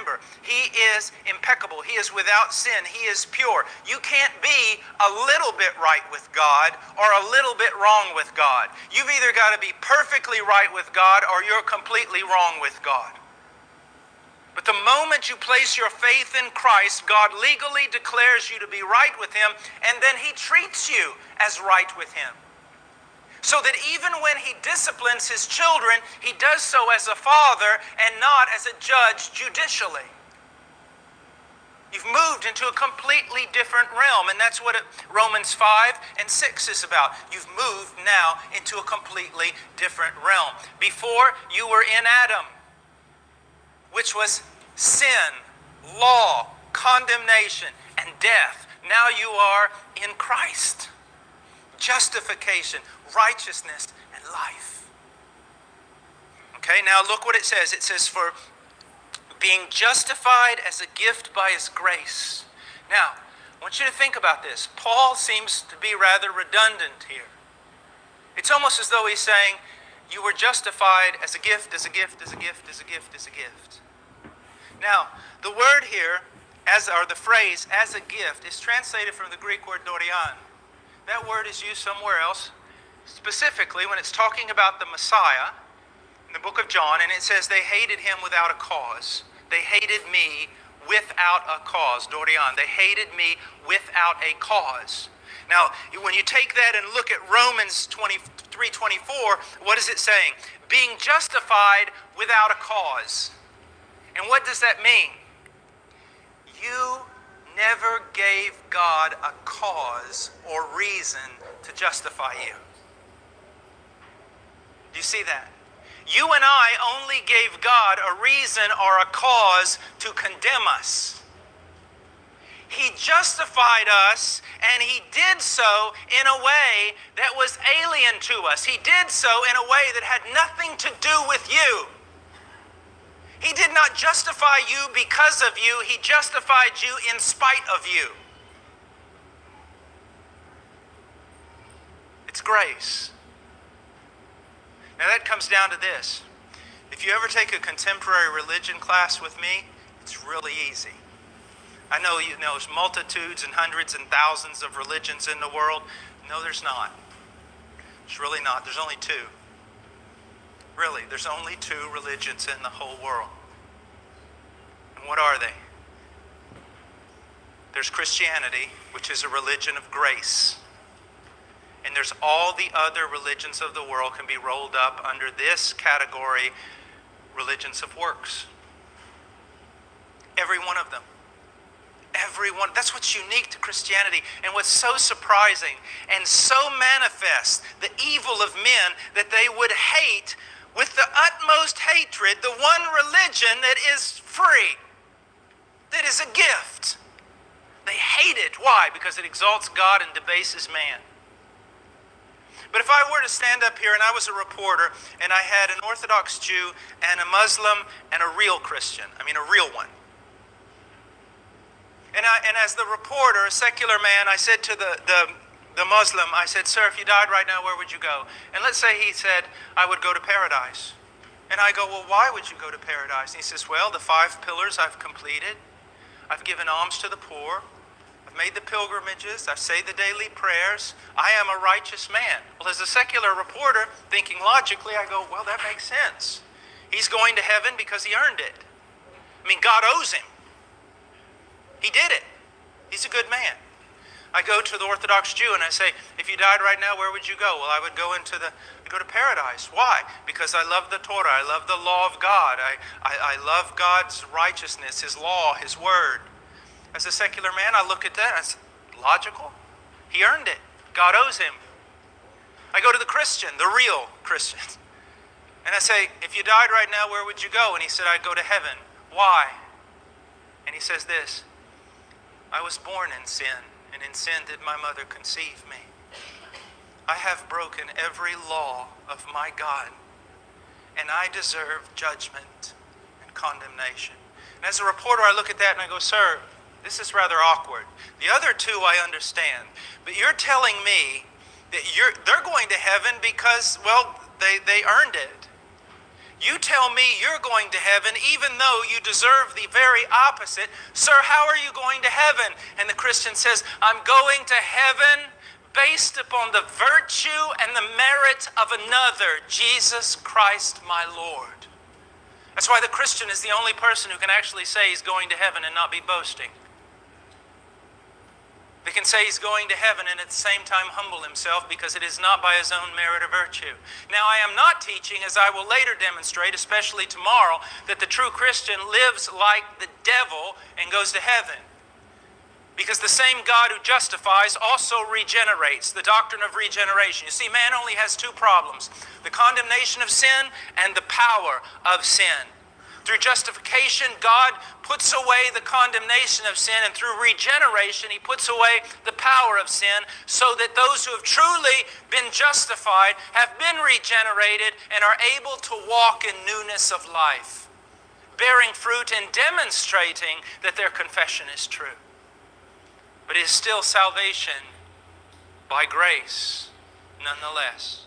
remember, He is impeccable. He is without sin. He is pure. You can't be a little bit right with God or a little bit wrong with God. You've either got to be perfectly right with God or you're completely wrong with God. But the moment you place your faith in Christ, God legally declares you to be right with Him, and then He treats you as right with Him. So that even when He disciplines His children, He does so as a father and not as a judge judicially. You've moved into a completely different realm, and that's what Romans 5 and 6 is about. You've moved now into a completely different realm. Before, you were in Adam, which was sin, law, condemnation, and death. Now you are in Christ. Justification, righteousness, and life. Okay, now look what it says. It says, for being justified as a gift by His grace. Now, I want you to think about this. Paul seems to be rather redundant here. It's almost as though he's saying, you were justified as a gift, as a gift, as a gift, as a gift, as a gift. Now, the word here, or the phrase, as a gift, is translated from the Greek word dorian. That word is used somewhere else, specifically when it's talking about the Messiah in the book of John, and it says they hated Him without a cause. They hated me without a cause, dorian. They hated me without a cause. Now, when you take that and look at Romans 3:24, what is it saying? Being justified without a cause. And what does that mean? You never gave God a cause or reason to justify you. Do you see that? You and I only gave God a reason or a cause to condemn us. He justified us, and He did so in a way that was alien to us. He did so in a way that had nothing to do with you. He did not justify you because of you. He justified you in spite of you. It's grace. Now that comes down to this. If you ever take a contemporary religion class with me, it's really easy. I know there's multitudes and hundreds and thousands of religions in the world. No, there's not. There's really not. There's only two. Really, there's only two religions in the whole world. And what are they? There's Christianity, which is a religion of grace. And there's all the other religions of the world can be rolled up under this category, religions of works. Every one of them. Everyone. That's what's unique to Christianity, and what's so surprising and so manifest the evil of men that they would hate with the utmost hatred the one religion that is free, that is a gift. They hate it. Why? Because it exalts God and debases man. But if I were to stand up here and I was a reporter and I had an Orthodox Jew and a Muslim and a real Christian, a real one. And as the reporter, a secular man, I said to the Muslim, I said, sir, if you died right now, where would you go? And let's say he said, I would go to paradise. And I go, well, why would you go to paradise? And he says, well, the 5 pillars I've completed. I've given alms to the poor. I've made the pilgrimages. I've said the daily prayers. I am a righteous man. Well, as a secular reporter, thinking logically, I go, well, that makes sense. He's going to heaven because he earned it. God owes him. He did it. He's a good man. I go to the Orthodox Jew and I say, if you died right now, where would you go? Well, I would go to paradise. Why? Because I love the Torah. I love the law of God. I love God's righteousness, His law, His word. As a secular man, I look at that and I say, logical. He earned it. God owes him. I go to the Christian, the real Christian. And I say, if you died right now, where would you go? And he said, I'd go to heaven. Why? And he says this, I was born in sin, and in sin did my mother conceive me. I have broken every law of my God, and I deserve judgment and condemnation. And as a reporter, I look at that and I go, sir, this is rather awkward. The other two I understand, but you're telling me that they're going to heaven because, well, they earned it. You tell me you're going to heaven even though you deserve the very opposite. Sir, how are you going to heaven? And the Christian says, I'm going to heaven based upon the virtue and the merit of another, Jesus Christ my Lord. That's why the Christian is the only person who can actually say he's going to heaven and not be boasting. He can say he's going to heaven and at the same time humble himself, because it is not by his own merit or virtue. Now, I am not teaching, as I will later demonstrate, especially tomorrow, that the true Christian lives like the devil and goes to heaven. Because the same God who justifies also regenerates, the doctrine of regeneration. You see, man only has two problems: the condemnation of sin and the power of sin. Through justification, God puts away the condemnation of sin, and through regeneration, He puts away the power of sin, so that those who have truly been justified have been regenerated and are able to walk in newness of life, bearing fruit and demonstrating that their confession is true. But it is still salvation by grace, nonetheless.